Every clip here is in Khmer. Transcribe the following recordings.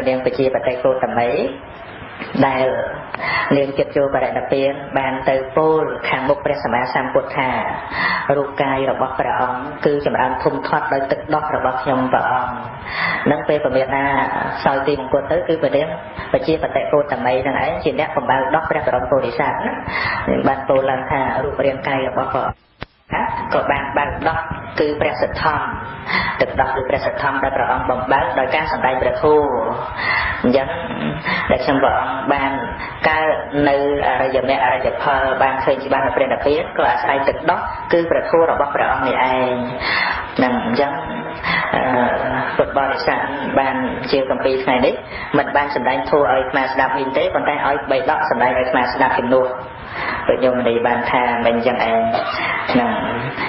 ទៅនាងបជាបតេកោតមីដែលនាងចិត្តចូលបរិណិព្វានបានទៅពោលខាងមុខព្រះសម្មាសម្ពុទ្ធថារូបកាយរបស់ព្រះអង្គគឺចម្រើនធំធាត់ដោយទឹកដោះរបស់ខ្ញុំព្រះអង្គនឹងពេលប្រមាណណាសោយទីមង្គលទៅគឺព្រះនាងបជាបតេកោតមីនឹងឯងជាអ្នកបំបើដោះព្រះបរមពុរិស័ទណាបានពោលឡើងថារូបរាងកាយរបស់ព្រះក៏បានបើកដោះគឺព្រះសទ្ធំទឹកដោះគឺព្រះសទ្ធំដែលព្រះអង្គបំបើកដោយការសម្ដែងព្រះធម៌អញ្ចឹងដែលខ្ញុំព្រះអង្គបានកើតនៅអរិយមគ្គអរិយផលបានឃើញច្បាស់នៅព្រះនិព្វានក៏អាស្រ័យទឹកដោះគឺព្រះធម៌របស់ព្រះអង្គនេះឯងនឹងអញ្ចឹងពុទ្ធបរិស័ទបានជាគម្ពីរថ្ងៃនេះមិនបានសម្ដែងធម៌ឲ្យអាត្មាស្ដាប់វិញទេប៉ុន្តែឲ្យបីដកសម្ដែងឲ្យអាត្មាស្ដាប់ជំនួសដូចខ្ញុំនិយាយបានថាមិនអញ្ចឹងឯងនឹង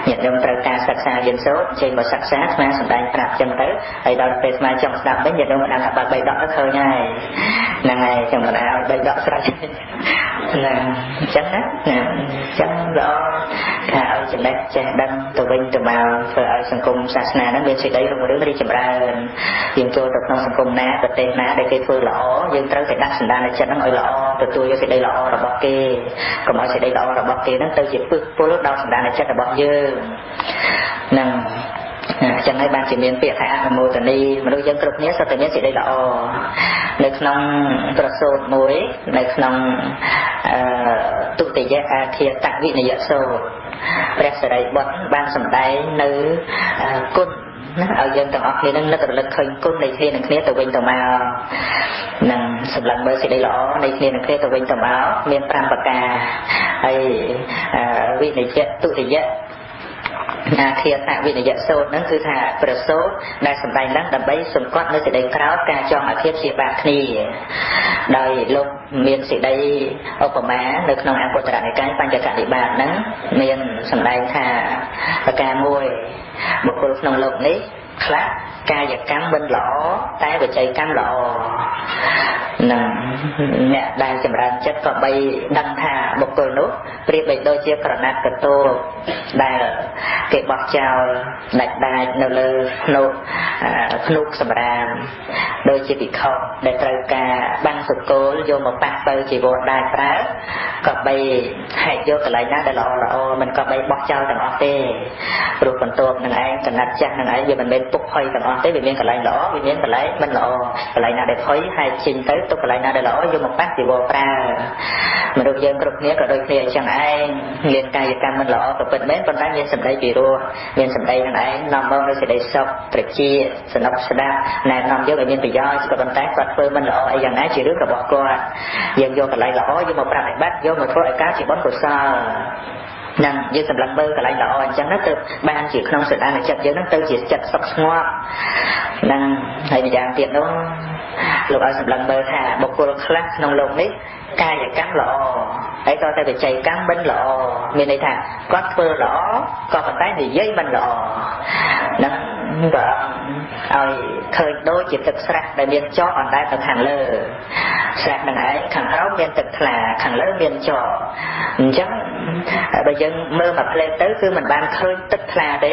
ញាតិញោមត្រូវការសិក្សារៀនសូត្រចេញមកសិក្សាអាត្មាសម្ដែងប្រាប់អញ្ចឹងទៅហើយដល់ពេលអាត្មាចង់ស្ដាប់វិញញាតិញោមបានថាបើបីដកទៅឃើញហើយហ្នឹងហើយខ្ញុំមិនឲ្យបីដកស្រេចហ្នឹងអញ្ចឹងណាអញ្ចឹងល្អថាឲ្យចំណេះចេះដឹងទៅវិញទៅមកធ្វើឲ្យសង្គមសាសនាហ្នឹងមានសេចក្តីរុងរឿងរីកចម្រើនយើងចូលទៅក្នុងសង្គមណាប្រទេសណាដែលគេធ្វើល្អយើងត្រូវតែដាក់សន្តានចិត្តហ្នឹងឲ្យល្អទទួលយកសេចក្តីល្អរបស់គេកុំឲ្យសេចក្តីល្អរបស់គេហ្នឹងទៅជាពឹសពុលដល់សន្តានចិត្តរបស់យើងនឹងចឹងហើយបានជាមានពាក្យថាអនុមោទនីមនុស្សយើងគ្រប់គ្នាសុទ្ធតែមានសេចក្តីល្អនៅក្នុងប្រសូតមួយនៅក្នុងទុតិយអាធាតវិនយសូត្រព្រះសិរីបុត្របានសម្ដែងនៅគុណណាឲ្យយើងទាំងអស់គ្នានឹងនឹករលឹកឃើញគុណនៃគ្នានឹងគ្នាទៅវិញទៅមកនឹងសម្លឹងមើលសេចក្តីល្អនៃគ្នានឹងគ្នាទៅវិញទៅមកមាន5ប្រការហើយវិនយទុតិយអាធាតវិនយសូត្រហ្នឹងគឺថាប្រសូតដែលសម្ដែងឡើងដើម្បីសង្កត់នៅសេចក្តីក្រោធការចងអធិព្យាបាទគ្នាដោយលោកមានសេចក្តីឧបមានៅក្នុងអង្គតរនិកាយបញ្ចកនិបាតហ្នឹងមានសម្ដែងថាប្រការមួយបុគ្គលក្នុងលោកនេះខ្លះកាយកម្មមិនល្អតែវចីកម្មល្អនឹងអ្នកដែលចម្រើនចិត្តក៏បីដឹងថាបុគ្គលនោះប្រៀបដូចជាក្រណាត់កតោដែលគេបោះចោលដាច់ដាច់នៅលើភ្នក់សម្រាមដូចជាភិក្ខុដែលត្រូវការបាំងសកលយកមកប៉ះទៅជីវរដែលប្រើក៏បីហែកយកកន្លែងណាដែលល្អមិនក៏បីបោះចោលទាំងអស់ទេព្រោះបន្ទាប់នឹងឯងកណាត់ចាស់នឹងឯងវាមិនមែនពុកផុយទាំងអស់ទេវាមានកន្លែងល្អវាមានកន្លែងមិនល្អកន្លែងណាដែលផុយហែកចេញទៅទុកកន្លែងណាដែលល្អយកមកប៉ះជីវរប្រើមនុស្សយើងគ្រប់គ្នាក៏ដូចគ្នាអញ្ចឹងឯងមានកាយកម្មមិនល្អក៏ពិតមែនប៉ុន្តែមានសម្ដីពីរោះមានសម្ដីនឹងឯងនាំមកនូវសេចក្តីសុខត្រជាសនុកស្ដាប់ណែនាំយើងឲ្យមានប្រយោជន៍ក៏ប៉ុន្តែគាត់ធ្វើមិនល្អអីយ៉ាងណាជារឿងរបស់គាត់យើងយកកន្លែងល្អយកមកប្រាប់ឲ្យបាត់យកមកធ្វើឲ្យការជាបុណ្យកុសលនឹងយើងសម្លឹងមើលកន្លែងល្អអញ្ចឹងណាទៅបានជាក្នុងសន្តានចិត្តយើងហ្នឹងទៅជាចិត្តសុខស្ងប់នឹងហើយម្យ៉ាងទៀតនោះលោកឲ្យសម្លឹងមើលថាបុគ្គលខ្លះក្នុងលោកនេះកាយកម្មល្អហើយក៏តែវិច័យកម្មមិនល្អមានន័យថាគាត់ធ្វើល្អក៏ប៉ុន្តែនិយាយមិនល្អនឹងបើឲ្យឃើញដូចជាទឹកស្រះដែលមានចកអណ្ដែតទៅខាងលើស្រះនឹងឯងខាងក្រោមមានទឹកថ្លាខាងលើមានចកអញ្ចឹងបើយើងមើលមកផ្លេតទៅគឺមិនបានឃើញទឹកថ្លាទេ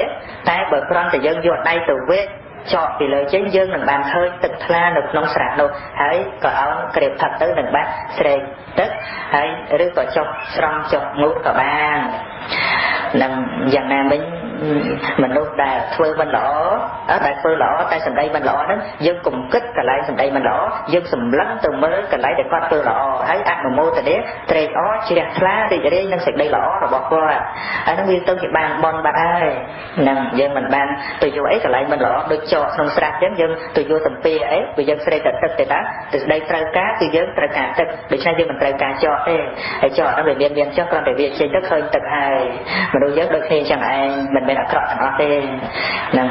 តែបើគ្រាន់តែយើងយកដៃទៅវេចចកពីលើចេញយើងនឹងបានឃើញទឹកថ្លានៅក្នុងស្រះនោះហើយក៏អោនក្រៀបផឹកទៅនឹងបានស្រេកទឹកហើយឬក៏ចុះស្រង់ចុះងូតក៏បាននឹងយ៉ាងណាមិញមនុស្សដែលធ្វើមិនល្អដែលធ្វើល្អតែសម្ដីមិនល្អហ្នឹងយើងកុំគិតកន្លែងសម្ដីមិនល្អយើងសម្លឹងទៅមើលកន្លែងដែលគាត់ធ្វើល្អហើយអនុមោទនាត្រេកអរជ្រះថ្លារីករាយនឹងសេចក្តីល្អរបស់គាត់ហើយហ្នឹងវាទៅជាបានបនបាត់ហើយហ្នឹងយើងមិនបានទៅយកអីកន្លែងមិនល្អដូចចកក្នុងស្រះចឹងយើងទៅយកសំពីអីបើយើងស្រេកតែទឹកទេតាទិសដីត្រូវការគឺយើងត្រូវការទឹកដូច្នេះយើងមិនត្រូវការចកទេហើយចកហ្នឹងវាមានចកគ្រាន់តែវាចេញទៅឃើញទឹកហើយមនុស្សយើងដូចគ្នាចឹងឯងមិនមែនអាក្រក់ទាំងអស់ទេនឹង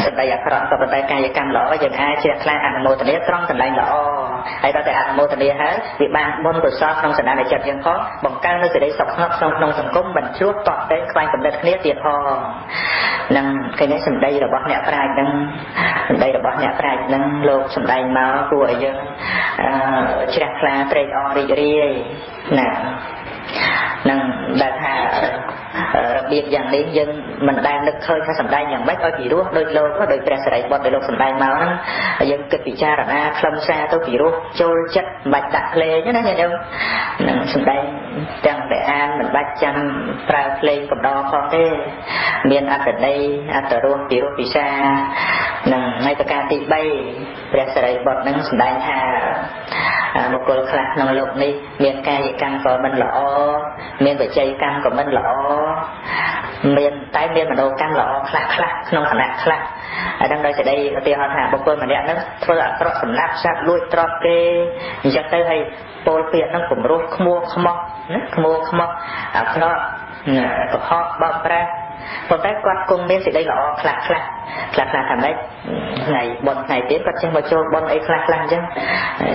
សម្ដីអាក្រក់ក៏ប៉ុន្តែកាយកម្មល្អយើងអាចជ្រះថ្លាអនុមោទនាត្រង់កន្លែងល្អហើយដល់តែអនុមោទនាហើយវាបានបុណ្យកុសលក្នុងសន្តានចិត្តយើងផងបង្កើននូវសេចក្តីសុខស្ងប់ក្នុងសង្គមមិនជួបតក់តែងខ្វែងកំណត់គ្នាទៀតផងនឹងគេនេះសម្ដីរបស់អ្នកប្រាជ្ញនឹងសម្ដីរបស់អ្នកប្រាជ្ញនឹងលោកសម្ដែងមកគួរឲ្យយើងជ្រះថ្លាត្រេកអររីករាយណានឹងដែលថា biệt dạngนี้dân mình đang được khơi theo sầm đaiอย่างbách ở chỉ đua đôi lâu có đôi trẻ sải bọt đôi lục sầm đai máu đó dân kịch bị cha là khâm xa tôi chỉ đua trôi chất bạch đặt lê nhớ đó nghe không sầm đai chẳng để an mình bạch chăm prao lên cầm đo con thế miền ăn ở đây ăn ở đua chỉ đua bị xa ngay từ ca tị bay trẻ sải bọt nâng sầm đai hà một cô khác năng lượng đi miền cay căng của mình lọ miền về chay căng của mình lọ miền tái miền mà đâu căng lọ khác nông sản khác ở trong đây sẽ đây tiền hoàn hảo một cô mà đẹp nó thôi là có sầm nát sát lui trọt kê chắc tới hay tôi tiền nó cũng rút mua không có họ bọc ra còn cái quạt cung miền sẽ đây lọ khác thành đấy ngày bọn ngày tiếp có trên một chỗ bọn ấy khác chứ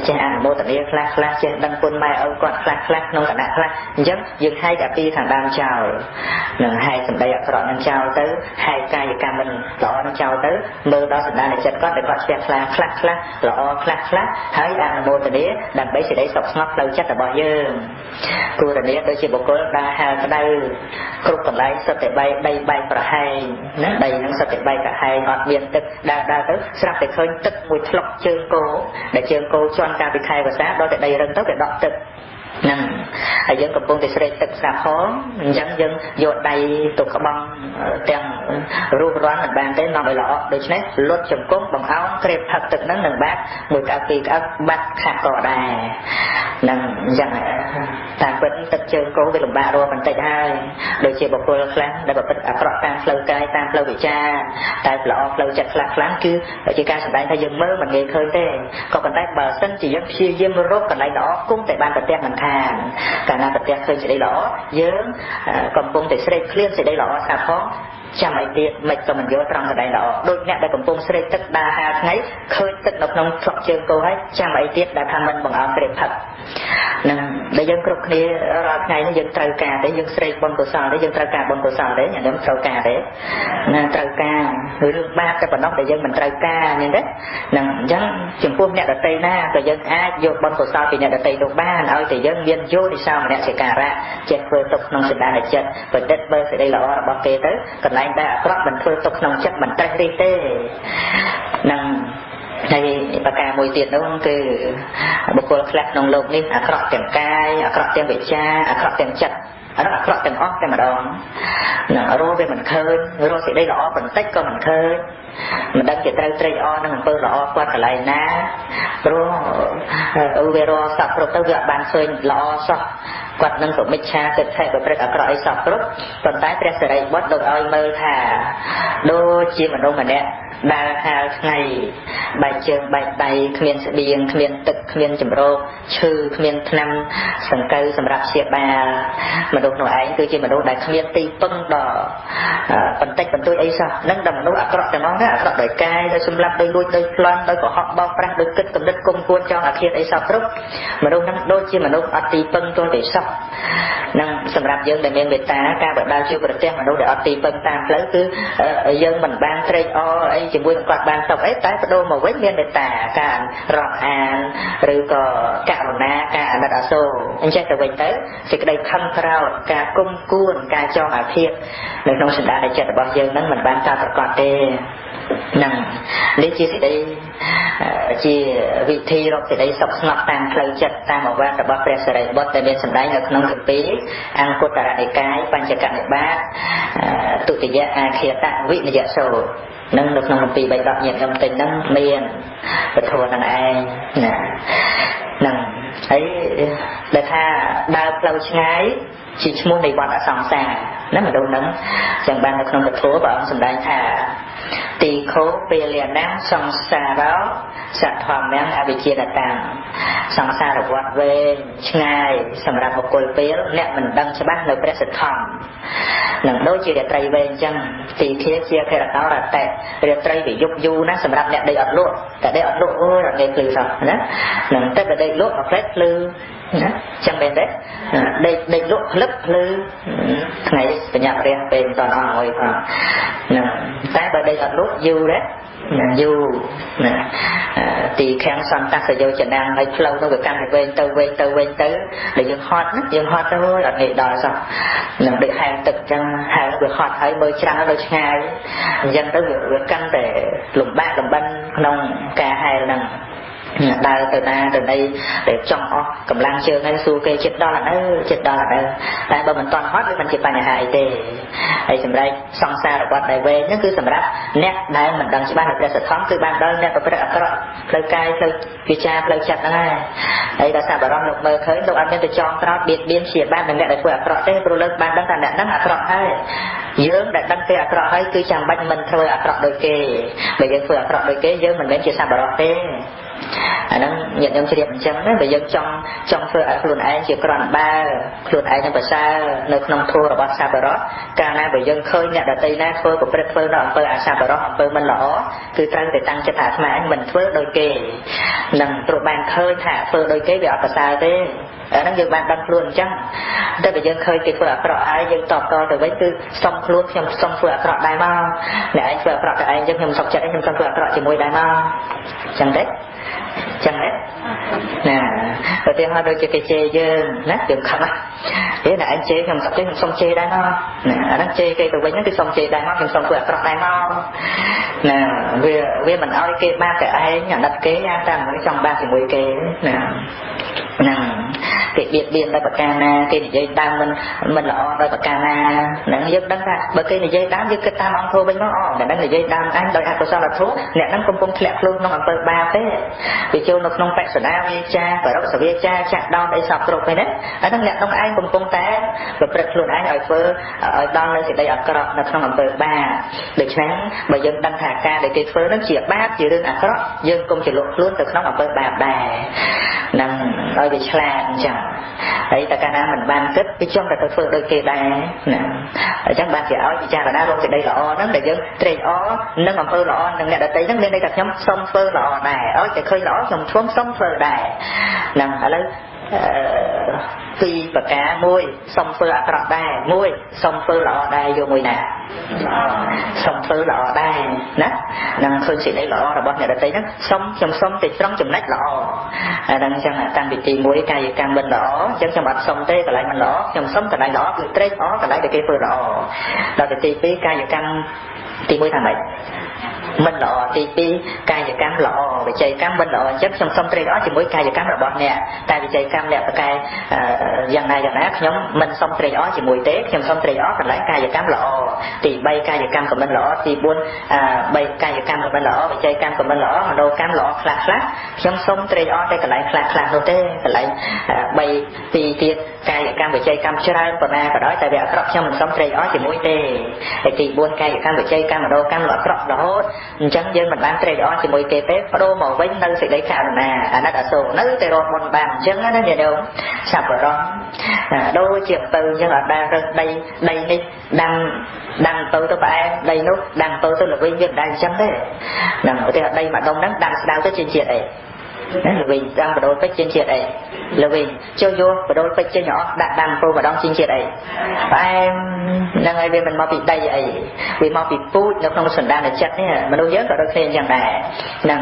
trên ảnh mô tả đi khác trên đăng quân mai ông còn khác nông cả khác chứ dừng hai đã đi thằng đang chào hai thằng đây có đang chào tới hai cây cam mình lọ đang chào tới mơ đó thằng đang để chất có để có xe khác lọ khác thấy ảnh mô tả đi đằng bấy sẽ đấy sọc ngóc lâu chắc là bao nhiêu cô là đấy tôi chỉ một cô đang hai cái đây cục còn lại sao để bay cả hai đây nó sao để bay cả hai ngọt miền tức đa tới sắp để khơi tức mùi thọc chương cô để chương cô cho anh ta bị khai và sát đó để đây rừng tới để đọt tức nè ở dân cầm bông thì sẽ tức sạp khó dân vô đây tụt cả băng tiền ru rón mình bàn tới nằm ở lọ được chứ lót chấm cốt bằng áo kẹp thật tức nó nâng bát mùi cà phê các bát khạc cỏ đà nè dân ta vẫn tức chương cô với lồng ba rồi mình tay hai đôi chia bọc cô lắm để bọc tất cả tam lâu cay tam lâu bị cha tại lọ lâu chặt lắm cứ ở chỉ ca sẵn đây thay dân mơ mình nghe khơi thế còn tay bờ sân chỉ dân chia dân rốt còn lại đó cũng tại ban vật tiền mình cả na vật tiền khơi sẽ đây lọ dớn còn bông thì sẽ đây clear sẽ đây lọ sao khó chăm ấy tiệt mệt cho mình vô trong cái đây lọ đôi nhẹ đây còn bông sẽ đây tất đa hai ngày khơi tất độc nông phật chương cô hết chăm ấy tiệt đã tham mình bằng áo đẹp thật nè để dân cục này ngày nó dân trâu cà để dân xây bông cổ sò để dân trâu cà bông cổ sò để nhà nhóm trâu cà để nè trâu cà người lương ba cái phần nóc để dân mình trâu cà như đấy nè dân chừng phun nhà đặt tây na rồi dân ai vô bông cổ sò thì nhà đặt tây đồ ba nói thì dân viên vô thì sao mà nhà sẽ cà ra chết phơi tục nông sinh đa là chết và đất bơi sẽ đây lọ bao kê tới còn lại ta bắt mình phơi tục nông chất mình trai đi tê nè hay bà ca mùi tiền đúng không cứ một cô khác nông lục đi khóc tiền cay khóc tiền vị cha khóc tiền chặt nó là khóc tiền óc cái mà đòn rồi về mình khơi rồi thì đây lọ mình tách coi mình khơi mình đang chạy trai o nó mình bơ lọ qua cả lại ná rồi về rồi sập rồi tao gặp bàn xôi lọ sập quạt nâng của mình cha sẽ thay đổi cả cõi sập rồi còn tái trẻ sẽ đây bắt đầu ơi mơ thả đôi chi mà đâu mà nè đa hai ngày bài trường bài tay khuyên sẽ biên khuyên tực khuyên chấm rô chư khuyên năm sừng cây sầm rạp xịt bà mà đồ nổi ấy cứ chỉ mà đồ đại khuyên tì bưng đỏ phần tách phần tôi ấy sao nâng đầm đồ cọt cho nó đó cọt đôi cay đôi xung lắp đôi đuôi đôi lon đôi của họ bao ra đôi kích cầm đất cung cuốn cho kia ấy sao rút mà đồ nâng đôi chi mà đồ tì bưng tôi để sọc nâng sầm rạp dương để miền Việt ta ca bậc đa chiêu bậc tem mà đồ để tì bưng tam lấy cứ dương mình ban trade o ấy chỉ muốn quạt bàn tộc ấy tái đôi mà với miền Việt ta cả rọt an rồi có cả na cả là số anh chắc là vậy tới thì cái đây khăn rau cả cung cuốn cả cho ở kia nên trong sinh đa để chặt bao nhiêu nắng mình ban ta phải còn tê nằng lấy chia thì đây chia vị thi rồi thì đây sọc ngọc tam khơi chặt tam một vạn là bao nhiêu sẽ đây bớt tại bên sinh đáy ở trong thực tế ăn cốt tại đây cái ban chỉ cạn ba tụi thì dạ khi ta vị là dạ sầu nâng được nông tì bày đọc nhận âm tình nâng miền và thua nâng ai nâng ấy để tha đa lâu ngay chỉ muốn này bọn đã sòng xa nếu mà đâu nâng chẳng ban được nông thua và ông sầm đai thà tì khố bê liền nắng sòng xa đó sạt thòm nắng ở vị trí là tàng sòng xa được quạt về ngay sầm ra một cột bê nè mình đăng cho bác nơi bê sạt thòm nâng đôi chỉ để trai về chân tì kia chia khi là tao là tệ để trai bị dục du nó sầm ra nè đây ẩn lộ tại đây ẩn lộ ôi là nghe từ rồi đó nâng tết ở đây lộ ở phết lư chẳng bên đấy đây lộ lấp lư ngày phải nhập ra bên toàn hỏi tại ở đây ẩn lộ du đấy du thì kháng son ta sẽ vô trận đang hay lâu nó được căn về tới để dừng hot thôi ở ngày đòi sao để hai ទឹកចឹងហើយវាហត់ហើយមើលច្រើនដល់ឆ្ងាយអញ្ចឹងទៅវាកាន់តែលំបាកលំបិនក្នុងការហែលហ្នឹងដើរទៅណាទៅណីតែចង់អស់កម្លាំងជើងហើយសួរគេចិត្តដល់អត់ចិត្តដល់អត់តែបើមិនតន់ហត់វាមិនជាបញ្ហាអីទេហើយសម្រាប់សង្សាររបស់ដែលវែងហ្នឹងគឺសម្រាប់អ្នកដែលមិនដឹងច្បាស់នៅព្រះសទ្ធំគឺបានដល់អ្នកប្រព្រឹត្តអាក្រក់ផ្លូវកាយផ្លូវវិជ្ជាផ្លូវចិត្តហ្នឹងហើយដល់សាបរំលោកមើលឃើញលោកអត់មានទៅចងក្រោតបៀតបៀនជាបាននឹងអ្នកដែលធ្វើអាក្រក់ទេព្រោះលើកបានដឹងថាអ្នកហ្នឹងអាក្រក់ហើយយើងដែលដឹងគេអាក្រក់ហើយគឺចាំបាច់មិនធ្វើអាក្រក់ដូចគេបើយើងធ្វើអាក្រក់ដូចគេយើងមិនមែនជាសាបរំទេអាហ្នឹងញាតិញោមជ្រាបអញ្ចឹងណាបើយើងចង់ធ្វើឲ្យខ្លួនឯងជាក្រណបើខ្លួនឯងនឹងប្រសើរនៅក្នុងធម៌របស់សាបរៈកាលណាបើយើងឃើញអ្នកដទៃណាធ្វើប្រព្រឹត្តធ្វើនៅអំពើអសាបរៈអំពើមិនល្អគឺត្រូវតែតាំងចិត្តថាអាត្មាឯងមិនធ្វើដូចគេនឹងព្រោះបានឃើញថាធ្វើដូចគេវាអត់ប្រសើរទេអាហ្នឹងយើងបានដឹងខ្លួនអញ្ចឹងតែបើយើងឃើញគេធ្វើអាក្រក់ហើយយើងតបតទៅវិញគឺសុំខ្លួនខ្ញុំសុំធ្វើអាក្រក់ដែរមកអ្នកឯងធ្វើអាក្រក់ទៅឯងអញ្ចឹងខ្ញុំសុខចិត្តខ្ញុំសុំធ្វើអាក្រក់ជាមួយដែរមកអញ្ចឹងទេចឹងណាឧទាហរណ៍ដូចជាគេជេរយើងណាយើងខឹងណាទេតែឯងជេរខ្ញុំសុខចិត្តខ្ញុំសុំជេរដែរមកណាអាហ្នឹងជេរគេទៅវិញហ្នឹងគឺសុំជេរដែរមកខ្ញុំសុំធ្វើអាក្រក់ដែរមកណាវាមិនឲ្យគេបានតែឯងអាណិតគេតែមិនចង់បានជាមួយគេណាហ្នឹងគេបៀតបៀនដោយប្រការណាគេនិយាយដើមមិនល្អដោយប្រការណាហ្នឹងយើងដឹងថាបើគេនិយាយដើមយើងគិតតាមអង្គធម៌វិញមកតែនឹងនិយាយដើមអញដោយអកុសលធម៌អ្នកហ្នឹងកំពុងធ្លាក់ខ្លួនក្នុងអំពើបាបទេវាចូលនៅក្នុងបិសដាវាចាបរិសវាចាចាក់ដោនអីសពគ្រប់ហ្នឹងណាអាហ្នឹងអ្នកក្នុងឯងកំពុងតែប្រព្រឹត្តខ្លួនឯងឲ្យធ្វើឲ្យដល់នៅសេចក្តីអាក្រក់នៅក្នុងអំពើបាបដូច្នេះបើយើងដឹងថាការដែលគេធ្វើហ្នឹងជាបាបជារឿងអាក្រក់យើងកុំច្រឡំខ្លួនទៅក្នុងអំពើបាបដែរហ្នឹងឲ្យវាឆ្លាតអញ្ចឹងហើយតែកាលណាមិនបានគិតវាចង់តែទៅធ្វើដូចគេដែរណាអញ្ចឹងបានជាឲ្យពិចារណារកសេចក្តីល្អហ្នឹងដែលយើងត្រេកអរនឹងអំពើល្អនឹងអ្នកដទៃហ្នឹងមានន័យថាខ្ញុំសុំធ្វើល្អដែរឲ្យតែឃើញល្អខ្ញុំសុំធ្វើដែរហ្នឹងឥឡូវពីប្រការមួយសុំធ្វើអាក្រក់ដែរមួយសុំធ្វើល្អដែរយកមួយណាសុំធ្វើល្អដែរណានឹងឃើញសេចក្តីល្អរបស់អ្នកដទៃហ្នឹងខ្ញុំសុំតែត្រង់ចំណុចល្អអាហ្នឹងអញ្ចឹងតាំងពីទី1កាយកម្មមិនល្អអញ្ចឹងខ្ញុំអត់សុំទេកន្លែងមិនល្អខ្ញុំសុំកន្លែងល្អគឺត្រេកអរកន្លែងដែលគេធ្វើល្អដល់ទៅទី2កាយកម្មទី1ថាម៉េចមិនល្អទី2កាយកម្មល្អវិច័យកម្មមិនល្អអញ្ចឹងខ្ញុំសុំត្រេកអរជាមួយកាយកម្មរបស់អ្នកតែវិច័យកម្មអ្នកប្រកែយ៉ាងណាខ្ញុំមិនសុំត្រេកអរជាមួយទេខ្ញុំសុំត្រេកអរកន្លែងកាយកម្មល្អទី3កាយកម្មក៏មិនល្អទី4 3កាយកម្មក៏មិនល្អវិច័យកម្មក៏មិនល្អមនោកម្មល្អខ្លះខ្ញុំសុំត្រេកអរតែកន្លែងខ្លះនោះទេកន្លែង3ទីទៀតកាយកម្មវិច័យកម្មច្រើនប៉ុណ្ណាក៏ដោយតែវាអាក្រក់ខ្ញុំមិនសុំត្រេកអរជាមួយទេហើយទី4កាយកម្មវិច័យកម្មមនោកម្មល្អអាក្រក់រហូតអញ្ចឹងយើងមិនបានត្រេកអរជាមួយគេទេបដូរមកវិញនៅសេចក្តីករុណាអាណិតអាសូរនៅតែរត់មុនបានអញ្ចឹងណាញាតិញោមសាប់បរោះដូចជាទៅអញ្ចឹងអត់ដែលរើសដីនេះដាំទៅផ្អែមដីនោះដាំទៅល្វីវាមិនដែលអញ្ចឹងទេហ្នឹងឧទាហរណ៍ដីម្ដុំហ្នឹងដាំស្ដៅទៅជាជាតិអីល្វីដាំបដូរពេជ្រជាជាតិអីល្វីចូលយកបដូរពេជ្រចេញអស់ដាក់ដាំពោម្ដងជាជាតិអីផ្អែមហ្នឹងហើយវាមិនមកពីដីអីវាមកពីពូជនៅក្នុងសន្តានចិត្តនេះមនុស្សយើងក៏ដូចគ្នាអញ្ចឹងដែរហ្នឹង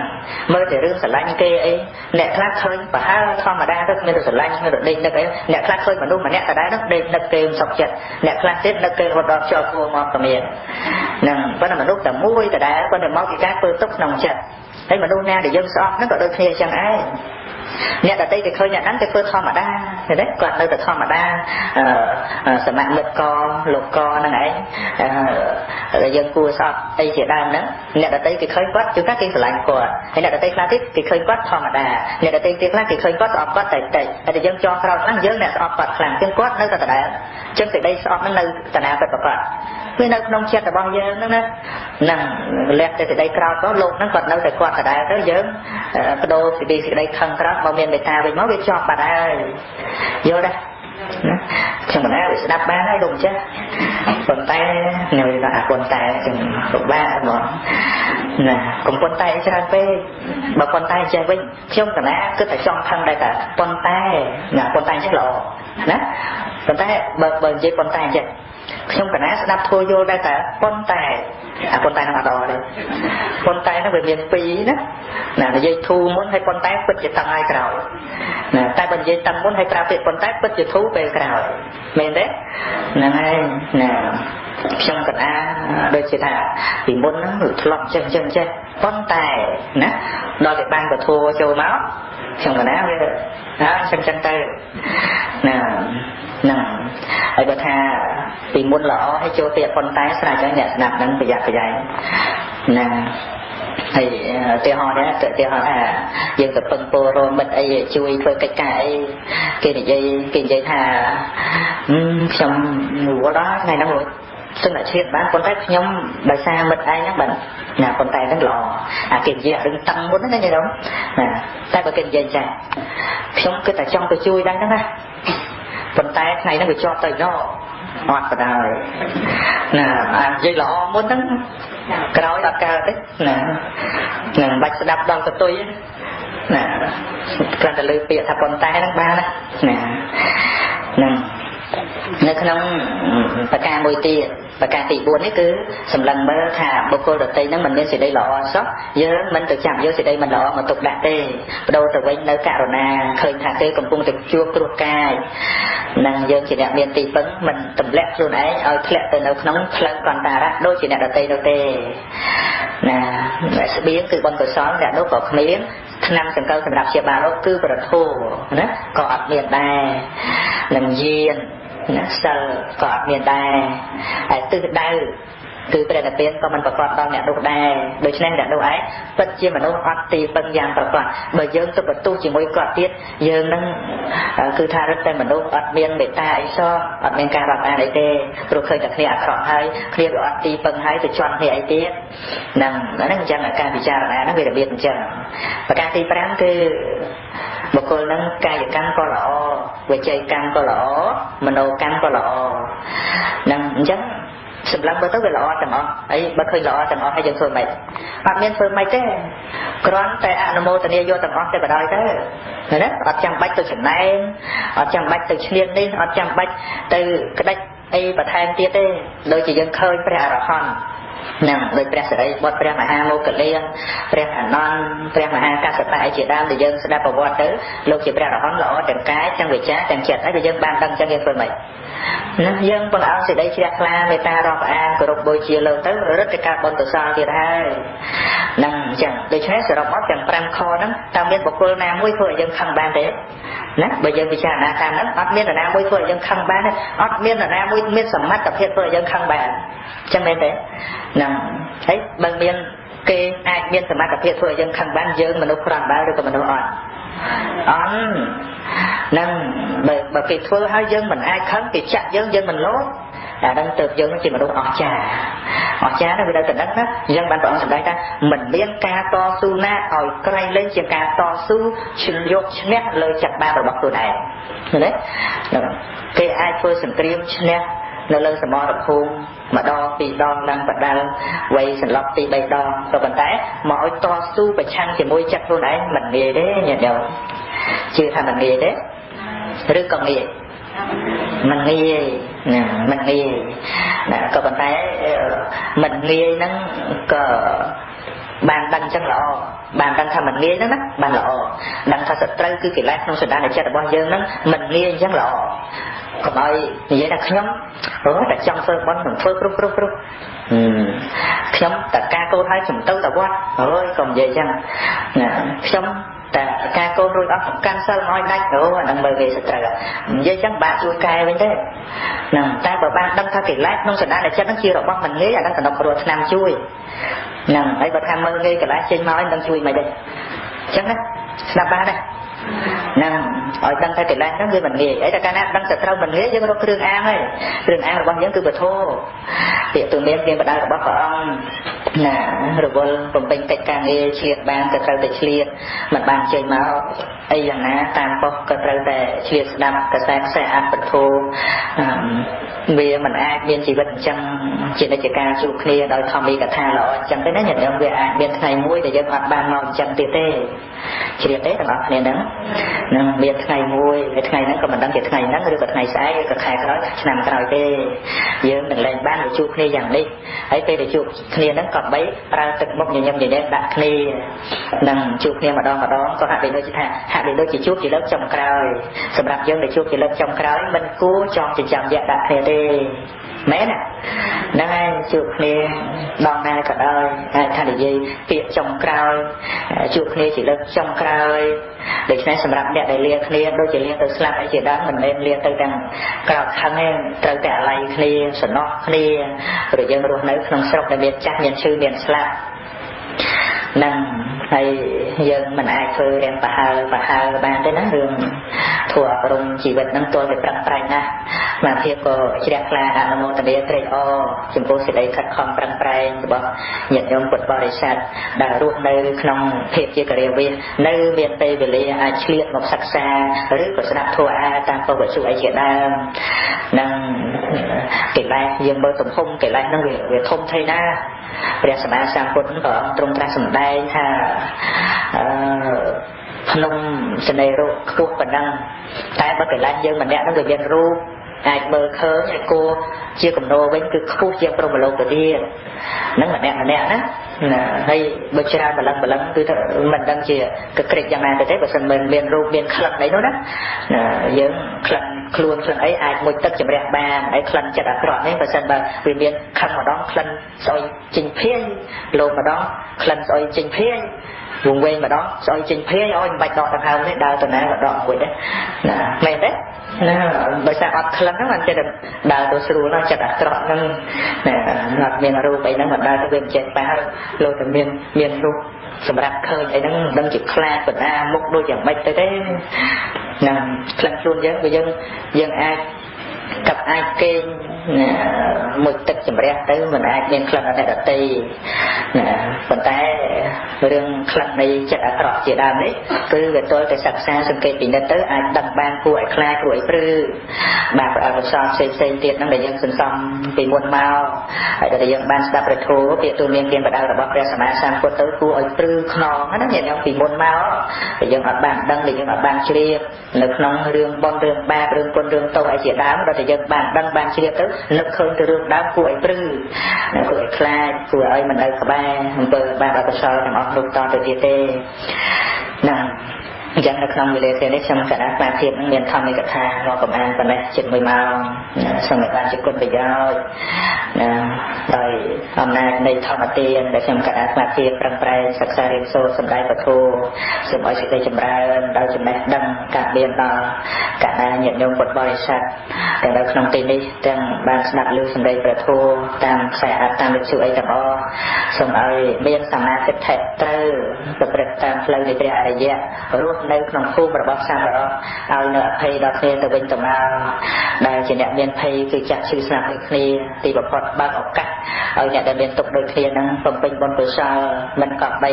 មើលតែរឿងស្រឡាញ់គេអីអ្នកខ្លះឃើញប្រហែលធម្មតាទៅមានតែស្រឡាញ់មានតែដេកនឹកអីអ្នកខ្លះឃើញមនុស្សម្នាក់ដដែលនោះដេកនឹកគេសុខចិត្តអ្នកខ្លះទៀតនឹកគេរត់ដល់ជាប់ខ្លួនមកក៏មានហ្នឹងប៉ុន្តែមនុស្សតែមួយដដែលប៉ុន្តែមកពីការធ្វើទុកក្នុងចិត្តហើយមនុស្សណាដែលយើងស្អប់ហ្នឹងក៏ដូចគ្នាអញ្ចឹងឯងអ្នកដទៃគេឃើញអ្នកហ្នឹងគេធ្វើធម្មតាឃើញទេគាត់នៅតែធម្មតាសមមិត្តកលោកកហ្នឹងឯងដែលយើងគួរស្អប់អីជាដើមហ្នឹងអ្នកដទៃគេឃើញគាត់ជួនកាលគេស្រឡាញ់គាត់ហើយអ្នកដទៃខ្លះទៀតគេឃើញគាត់ធម្មតាអ្នកដទៃទៀតខ្លះគេឃើញគាត់ស្អប់គាត់តែតែយើងចងក្រោយខ្លះយើងអ្នកស្អប់គាត់ខ្លាំងជាងគាត់នៅតែដដែលអញ្ចឹងសេចក្តីស្អប់ហ្នឹងនៅតាណាពិតប្រាកដវានៅក្នុងចិត្តរបស់យើងហ្នឹងណាហ្នឹងលះតែសេចក្តីក្រោធទៅលោកហ្នឹងគាត់នៅតែគាត់ដដែលទៅយើងបដូរសេចក្តីខឹងក្រោធមកមានមេត្តាវិញមកវាជាប់បាត់ហើយយល់ទេខ្ញុំមិនអាចស្ដាប់បានហើយលោកចាស់ប៉ុន្តែខ្ញុំនិយាយថាប៉ុន្តែខ្ញុំពិបាកហ្មងណាកុំប៉ុន្តែច្រើនពេកបើប៉ុន្តែចេះវិញខ្ញុំកណាគិតតែចង់ខឹងដែរតាប៉ុន្តែណាប៉ុន្តែចេះល្អណាប៉ុន្តែបើនិយាយប៉ុន្តែចេះខ្ញុំកណាស្ដាប់ធួយល់ដែរតាប៉ុន្តែប៉ុន្តែនឹងអត់ល្អទេប៉ុន្តែ nó về miền Phi đó là dây thu muốn hay con tay bứt chỉ tăng ai cào nè tay bên dây tăng muốn hay cào việc con tay bứt chỉ thú về cào men đấy nè hay nè trong cận a đôi chỉ thà thì muốn nó lọt chân con tay nè đôi cái ban của thua châu máu trong cận a bây giờ đó chân tay nè nè ai bữa tha thì muốn lọ hay cho tiệt con tay sai cho nhẹ nặng năng phải dạy nè thì tiêu ho đấy tiêu ho là dân tập phân pô rồi mình ấy chui thôi cái kia dây thà xong ngủ đó ngày năm rồiซึ่งlà chuyện bán con tay nhóm bài xa mình ai nhắc bệnh là con tay nó lò kia dây đừng tăng muốn nó như đó nè tay vào kia dây chà xong cái tại trong cái chui đang đó nè con tay này nó bị cho tay nó hoạt vào đời nè dây lọ muốn nó cái đó là cao đấy nè bạch sẽ đập đòn cho tôi nè cần là lưỡi bịa thằng con tay nó ba đó nè nơi khăn bà ca mùi tìa bà ca tị buồn ấy cứ sầm lần mơ thả bồ cô đợt tây nó mình nên sẽ đây lọ sót nhớ mình tự chạm vô sẽ đây mình lọ mà tục đạt tê đâu từ quanh nơi cả rồi nà khơi thả tê cùng cung thực chua cột cài năng dân chỉ đẹp miền tị phấn mình tầm lẹ luôn ấy ở lẹ từ nơi nóng lần còn ta đó đôi chỉ đẹp đợt tây đâu tê nè sẽ biến từ con cửa xóm đã đốt vào miếng năm sừng câu sừng đạp chia ba nó cứ bật thô đó có miền đài làm duyên sờ có miền đài từ đây từประเด็นเป็นก็มันประกอบตอนเนี่ยดูได้โดยเฉพาะดูไอ้ปัจจัยมันต้องอัดตีบางอย่างประกอบเมื่อยืนตัวประตูจีมวยกอดติดยืนนั่งคือทารุณแต่มันดูอัดเมียนเบต้าไอซ้ออัดเมียนการรับอะไรเต้เราเคยจากเนี่ยขอให้เคลียร์อัดตีบางให้จะชวนให้ไอเต้นั่งจังการพิจารณานั่งเบียดเบียนจังประการที่แปลงคือบุคคลนั้นกายกรรมก็หล่อวิจัยกรรมก็หล่อมโนกรรมก็หล่อนั่งจังสำหรับเบอร์ต้องไปหล่อจังอ๋อไอ้เบอร์เคยหล่อจังอ๋อให้ยังเคยไหมปัจเมียนเคยไหมเต้กรอนแต่อนุโมทนีโยจังอ๋อแต่แบบใดเต้เห็นไหมอัดจำใบตัวฉันไหนอัดจำใบตัวเชียนนี่อัดจำใบตัวกระไดไอ้ประธานเตี้ยเต้โดยจะยังเคยพระอรหันต์นั่งโดยพระสริบทพระมหาโมกขเลียนพระอนันต์พระมหากัสสปะไอจีดามเดี๋ยวยังแสดงประวัติถึงโลกจีพระอรหันต์หล่อแต่งกายจังวิจารจังเจ็ดไอ้เดี๋ยวยังบางดังจังยังเคยไหมนั่นยังบางเอาสิได้เชียร์คลาเมตตารอบอ่านกรบโบยเชียร์เราตั้งรัชกาลบนตัวซาที่ได้นั่งจังโดยใช้สระมัดจังปรำคอนั้นตามเรียนบุคคลนามมวยเพื่อยังคังบานเด็ดนะใบยังวิชานาการนั้นอัดเมียนแต่นามมวยเพื่อยังคังบานนั้นอัดเมียนแต่นามมวยเมียนสมัติกับเพศเพื่อยังคังบานจังไม่เด็ดนั่งไอ้บางเมียนเกย์ไอ้เมียนสมัติกับเพศเพื่อยังคังบานเยอะมนุษย์ครามบ้าหรือกับมนุษย์อ่อนนั่งbởi vì thưa hai dân mình ai khấn thì chặt dân mình lốt đang từ dân nó chỉ mà đúng ọt trà nó vì đây từ đất đó dân ban đoạn đây ta mình liên ca to su na ỏi cây lên trên ca to su chừng vô nét lời chặt ba rồi bọc từ này đấy cái ai phơi sừng cream nét nó lên sầm mò đập hôn mà đo thì đo đang bật đang quay sừng lọc thì bay đo rồi bàn tay mọi to su và chăn thì môi chặt luôn đấy mình nghề đấy nhỉ đâu chưa thành mình nghề đấyหรือcòn nghề mình nghề có bàn tay mình nghề nó có bàn đăng chân lọ bàn đăng thà mình nghề nó bàn lọ đăng thà sợi trai cứ kiểu lại không sợi đan để cho bao giờ nó mình nghề chân lọ còn ai vậy là nhóm rồi là trong phơi bón mình phơi rút nhóm tất cả cô thấy chúng tôi là quá ơi còn về chăng nhómแต่การโกนรุยออกการสร้างน้อยได้โอ้ดังเบอร์เกสตร์ยี่จังบาช่วยกายไว้ได้นั่งแต่บางบ้านดังท่ากิไล่น้องสนานแต่เช่นนักชีเราบ้างมันเงี้ยดังสนองกระโดดนำช่วยนั่งไอ้บางทำเมื่อเงี้ยกิไล่เช่นน้อยดังช่วยไม่ได้จังนะสนับบ้านได้นั่งở đăng thay cái lan đó người mình nghề ấy là cái nào đăng sợi trâu mình nghề nhưng nó kêu an ấy kêu an là bao nhiêu từ bờ thô thì từ miền miền bờ đá là bao cỏ ong nè rồi vô vùng bên cạnh càng nghề chiết bàn từ trâu để chiết mặt bàn chơi máu អីយ៉ាងណាតាមប៉ុស្តិ៍ក៏ត្រូវតែឆ្លៀតស្ដាប់កសែខ្សែអានពធវាមិនអាចមានជីវិតអញ្ចឹងជានិច្ចកាលជួបគ្នាដោយធម្មីកថាល្អអញ្ចឹងទេណាញាតិញោមវាអាចមានថ្ងៃមួយដែលយើងអត់បានមកអញ្ចឹងទៀតទេជ្រាបទេទាំងអស់គ្នាហ្នឹងនឹងមានថ្ងៃមួយហើយថ្ងៃហ្នឹងក៏មិនដឹងជាថ្ងៃហ្នឹងឬក៏ថ្ងៃស្អែកឬក៏ខែក្រោយឆ្នាំក្រោយទេយើងនឹងលែងបានជួបគ្នាយ៉ាងនេះហើយពេលដែលជួបគ្នាហ្នឹងក៏បីប្រើទឹកមុខញញឹមញញែកដាក់គ្នានឹងជួបគ្នាម្ដងក៏ហាក់ដូចជាជួបជាលើកចុងក្រោយសម្រាប់យើងដែលជួបជាលើកចុងក្រោយមិនគួរចងចិញ្ចាំវគ្គដាក់គ្នាទេមែនណាហ្នឹងហើយជួបគ្នាដងណាក៏ដោយអាចថានិយាយពាក្យចុងក្រោយជួបគ្នាជាលើកចុងក្រោយដូច្នេះសម្រាប់អ្នកដែលលាគ្នាដូចជាលាទៅស្លាប់អីជាដើមមិនមែនលាទៅទាំងក្រោកខឹងទេត្រូវតែអាល័យគ្នាសំណោះគ្នាព្រោះយើងរស់នៅក្នុងស្រុកដែលមានចាស់មានឈឺមានស្លាប់នឹងហើយយើងមិនអាចធ្វើរៀនប្រហើបានទេណារឿងធัวអប់រំជីវិតហ្នឹងទាល់តែប្រឹងប្រែងណាស់មកភាពក៏ជ្រះថ្លាអនុមោទនាត្រេកអរចំពោះសេចក្តីខិតខំប្រឹងប្រែងរបស់ញាតិញោមពុទ្ធបរិស័ទដែលរស់នៅក្នុងភាពជាករិយាវាសនៅមានពេលវេលាអាចឆ្លៀតមកសិក្សាឬក៏ស្ដាប់ធัวអាតាមពុទ្ធវិសុអីជាដើមនឹងកិលេសយើងមើលទំហំកិលេសហ្នឹងវាធំធេងណាស់ព្រះសម្មាសម្ពុទ្ធក៏ទ្រង់ត្រាស់សម្ដែងថាក្នុងសេនេរោគខ្ពស់ប៉ុណ្ណឹងតែបើកិលេសយើងម្នាក់ហ្នឹងវាមានរូបអាចមើលឃើញហើយគួរជាគំនោវិញគឺខ្ពស់ជាងព្រហ្មលោកទៅទៀតហ្នឹងម្នាក់ណាហើយបើច្រើនបលឹងគឺថាមិនដឹងជាកក្រិចយ៉ាងណាទៅទេបើមិនមានរូបមានក្លិនអីនោះណាយើងក្លិនខ្លួនក្លិនអីអាចមុជទឹកជំរះបានហើយក្លិនចិត្តអាក្រក់នេះបើមិនបើវាមានខឹងម្ដងក្លិនស្អុយចេញភាយលោកម្ដងក្លិនស្អុយចេញភាយវងវែងម្ដងស្អុយចេញភាយឲ្យមិនបាច់ដកដង្ហើមទេដើរទៅណាក៏ដកមួយដែរណាមែនទេណាបើថាអត់ក្លិនហ្នឹងមិនចេះតែដើរទៅស្រួលណាចិត្តអាក្រក់ហ្នឹងណាអត់មានរូបអីហ្នឹងមិនដើរទៅវាមិនចេះប៉ះលោកតែមានរូបសម្រាប់ឃើញអីហ្នឹងមិនដឹងជាខ្លាចបណ្ដាមុខដូចយ៉ាងម៉េចទៅទេណាក្លិនខ្លួនយើងបើយើងអាចកាប់អាចគេងមួយទឹកជំរះទៅមិនអាចមានក្លិនអត់ទេណាប៉ុន្តែរឿងក្លិននៃចិត្តអាក្រក់ជាដើមនេះគឺវាទល់តែសិក្សាសង្កេតពិនិត្យទៅអាចដឹងបានគួរឲ្យខ្លាចគួរឲ្យព្រឺបាទប្រអល់កសលផ្សេងទៀតហ្នឹងដែលយើងសន្សំពីមុនមកហើយដែលយើងបានស្ដាប់ព្រះធម៌ពាក្យទូលមានទានបដៅរបស់ព្រះសម្មាសម្ពុទ្ធទៅគួរឲ្យព្រឺខ្នងណាញាតិញោមពីមុនមកដែលយើងអត់បានដឹងដែលយើងអត់បានជ្រាបនៅក្នុងរឿងបុណ្យរឿងបាបរឿងគុណរឿងទោសអីជាដើមដល់តែយើងបានដឹងបានជ្រាបទៅនឹកឃើញទៅរឿងដើមគួរឲ្យព្រឺគួរឲ្យខ្លាចគួរឲ្យមិននៅក្បែរអំពើបាបអកុសលទាំងអស់នោះតទៅទៀតទេណាអញ្ចឹងនៅក្នុងវេលាពេលនេះខ្ញុំកណ្ដាលស្មារតីនឹងមានធម្មិកថាមកកំអានប៉ុណ្ណេះជិត1ម៉ោងសូមឲ្យបានជាគុណប្រយោជន៍ណាដោយអំណាចនៃធម្មទានដែលខ្ញុំកណ្ដាលស្មារតីប្រឹងប្រែងសិក្សារៀនសូត្រសម្ដែងពធសូមឲ្យសេចក្តីចម្រើនដោយចំណេះដឹងការមានដល់កណ្ដាលញាតិញោមពុទ្ធបរិស័ទដែលនៅក្នុងទីនេះទាំងបានស្ដាប់ឮសម្ដែងព្រះធម៌តាមខ្សែអាតាមវិទ្យុអីទាំងអស់សូមឲ្យមានសមាធិត្រូវប្រព្រឹត្តតាមផ្លូវនៃព្រះអរិយៈរស់នៅក្នុងភូមិរបស់សាមរៈឲ្យនៅអភ័យដល់គ្នាទៅវិញទៅមកដែលជាអ្នកមានភ័យគឺចាក់ឈឺស្នាប់ដូចគ្នាទីបំផុតបើកឱកាសឲ្យអ្នកដែលមានទុក្ខដូចគ្នានឹងបំពេញបុណ្យកុសលមិនកប់បី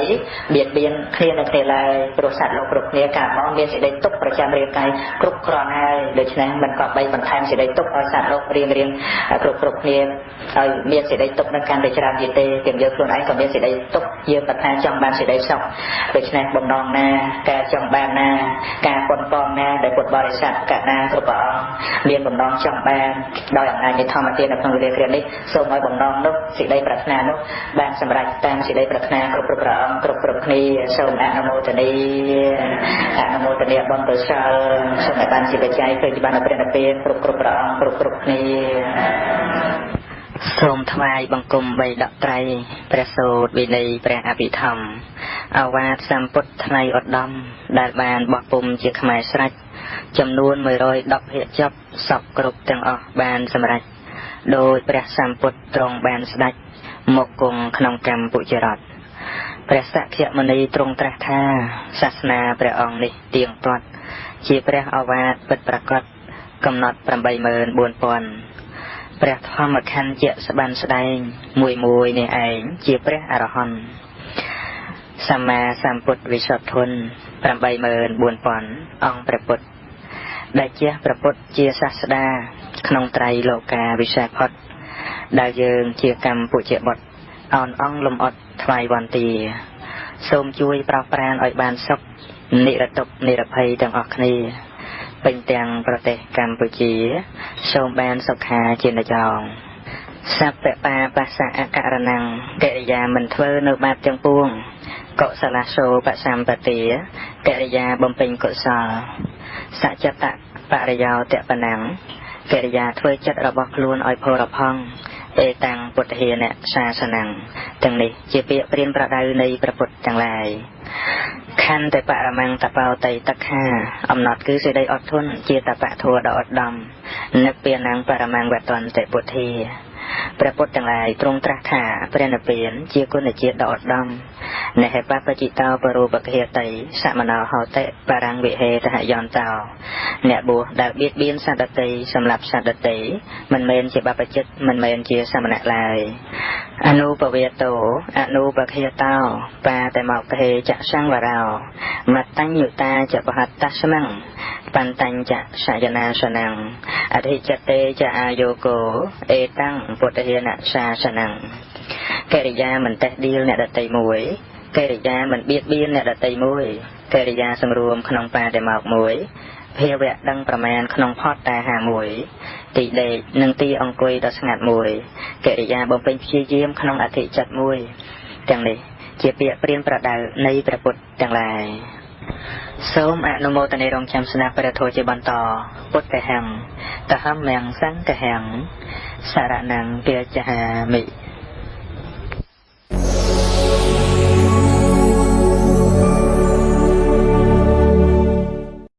បៀតបៀនគ្នានៅគ្នាឡើយព្រោះសត្វលោកគ្រប់គ្នាកាលមកមានសេចក្តីទុក្ខប្រចាំរាងកាយគ្រប់គ្រាន់ហើយដូច្នេះមិនកប់បីបន្ថែមសេចក្តីទុក្ខឲ្យសត្វលោករៀងគ្រប់គ្នាឲ្យមានសេចក្តីទុក្ខនឹងកាន់តែច្រើនទៀតទេទាំងយើងខ្លួនឯងក៏មានសេចក្តីទុក្ខយើងប្រាថ្នាចង់បានសេចក្តីសុខដូច្នេះបំណងណាការចង់បានណាការប៉ុនប៉ងណាដែលពុទ្ធបរិស័ទកណាគ្រប់ព្រះអង្គមានបំណងចង់បានដោយអំណាចនៃធម្មទាននៅក្នុងវិរិយគ្រានេះសូមឲ្យបំណងនោះសេចក្តីប្រាថ្នានោះបានសម្រេចតាមសេចក្តីប្រាថ្នាគ្រប់ព្រះអង្គគ្រប់គ្នាសូមអនុមោទនាបុណ្យកុសលសូមឲ្យបានជាបច្ច័យធ្វើជាបានព្រះនិព្វានគ្រប់ព្រះអង្គគ្រប់គ្នាសូមថ្វាយបង្គំបីដកត្រីព្រះសូត្រវិន័យព្រះអភិធម្មអាវាទសម្ពុទ្ធថ្ងៃឧត្តមដែលបានបោះពុំជាខ្មែរស្រេចចំនួន110ភាគចប់សពគ្រប់ទាំងអស់បានសម្រេចដោយព្រះសម្ពុទ្ធទ្រង់បានស្ដេចមកគង់ក្នុងកម្ពុជារដ្ឋព្រះសក្យមុនីទ្រង់ត្រាស់ថាសាសនាព្រះអង្គនេះទៀងទាត់ជាព្រះអាវាទពិតប្រាកដកំណត់ 84,000 ព្រះធម្មខណ្ឌជាស្បានស្ដែងមួយនេះឯងជាព្រះអរហន្តសម្មាសម្ពុទ្ធវិសុទ្ធធន 84,000 អង្គព្រះពុទ្ធដែលជាព្រះពុទ្ធជាសាស្តាក្នុងត្រៃលោកាវិសាផុតដែលយើងជាកម្មពុជ្ជបុត្រអោនអង្គលំអត់ថ្វាយវន្ទាសូមជួយប្រោសប្រានឲ្យបានសុខនិរតុកនិរភ័យទាំងអស់គ្នាពេញទាំងប្រទេសកម្ពុជាសូមបានសុខាជានិច្ចសព្វបាបស្សៈអករណង្កកិរិយាមិនធ្វើនៅបាបទាំងពួងកុសលសោបសម្បទាកិរិយាបំពេញកុសលសច្ចតបរិយោតបណੰកិរិយាធ្វើចិត្តរបស់ខ្លួនឲ្យផុរផង់អេតាំងពុទ្ធិនៈសាសនੰទាំងនេះជាពាក្យព្រានប្រដៅនៃព្រះពុទ្ធទាំងឡាយខន្តិបរមੰតបោតៃតខាអំណត់គឺសេចក្តីអត់ធន់ជាតបៈធัวដ៏ឧត្តមនិព្វានੰបរមੰវតន្តិពុទ្ធាព្រះពុទ្ធទាំងឡាយទ្រង់ត្រាស់ថាព្រះនិព្វានជាគុណជាតិដ៏ឧត្តមនេហបបជិតោបរូបកហេតិសមណោហោតិបរੰវិហេតហយន្តោអ្នកបួសដែលបៀតបៀនសត្វដទៃសម្រាប់សត្វដទៃមិនមែនជាបព្វជិតមិនមែនជាសមណៈឡើយអនុពវេតោអនុបខេតោបាតមកហេចសង្វរោមតញ្ញុតាចបហត្តស្មੰបន្តញ្ចសយនាសនੰអធិចតេចអាយោគោអេតាំងពុទ្ធិនៈសាសនੰកិរិយាមិនតេះដៀលអ្នកដទៃមួយកិរិយាមិនបៀតបៀនអ្នកដទៃមួយកិរិយាសម្រួមក្នុងបាតមកមួយភាវៈដឹងប្រមាណក្នុងផតតាហាមួយទីដេកនិងទីអង្គុយដ៏ស្ងាត់មួយកិរិយាបំពេញព្យាយាមក្នុងអធិចិត្តមួយទាំងនេះជាពាក្យព្រានប្រដៅនៃព្រះពុទ្ធទាំងឡាយសូមអនុមោទនារងចាំស្ដាប់ព្រះធម៌ជាបន្តពុទ្ធហੰតហមំសង្ឃហੰសារណੰពាចាមិ